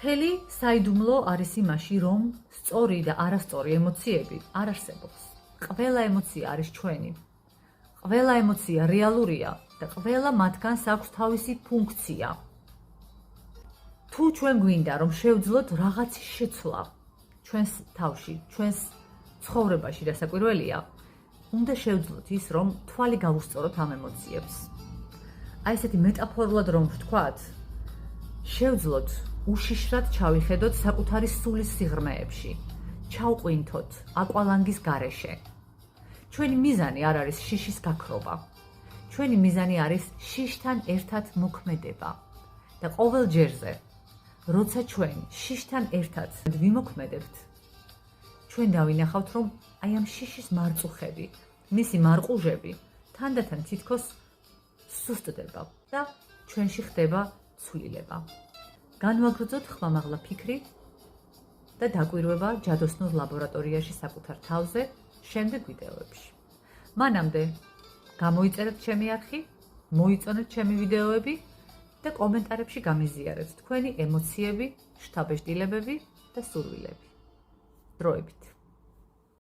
მთელი საიდუმლო არის იმაში, რომ სწორი და არასწორი ემოციები არ არსებობს. ყველა ემოცია არის ჩვენი. ყველა ემოცია რეალურია და ყველა მათგანს აქვს თავისი ფუნქცია. თუ ჩვენ გვინდა, რომ შევძლოთ რაღაცის შეცვლა ჩვენს თავში, ჩვენს ცხოვრებაში დასაკვირველია, უნდა შევძლოთ ის, რომ თვალი გავუსწოროთ ამ ემოციებს. აი ესეთი მეტაფორულად რომ ვთქვათ, შევძლოთ უშიშრად ჩავიხედოთ საკუთარი სულის სიღრმეებში, ჩავყვინთოთ აკვალანგის გარეშე. ჩვენი მიზანი არ არის შიშის გაქრობა. ჩვენი მიზანი არის შიშთან ერთად მოქმედება. და ყოველ ჯერზე, როცა ჩვენ შიშთან ერთად ვიმოქმედებთ, ჩვენ დავინახავთ, რომ აი ამ შიშის მარწუხები, მისი მარყუჟები თანდათან თითქოს სუსტდება და ჩვენში ხდება ცვლილება. განვაგრძოთ ხმამაღლა ფიქრი და დაკვირვება ჯადოსნურ ლაბორატორიაში საკუთარ თავზე შემდეგ ვიდეოებში. მანამდე გამოიწერეთ ჩემი არხი, მოიწონეთ ჩემი ვიდეოები და კომენტარებში გამიზიარეთ თქვენი ემოციები, შთაბეჭდილებები და სურვილები. დროებით.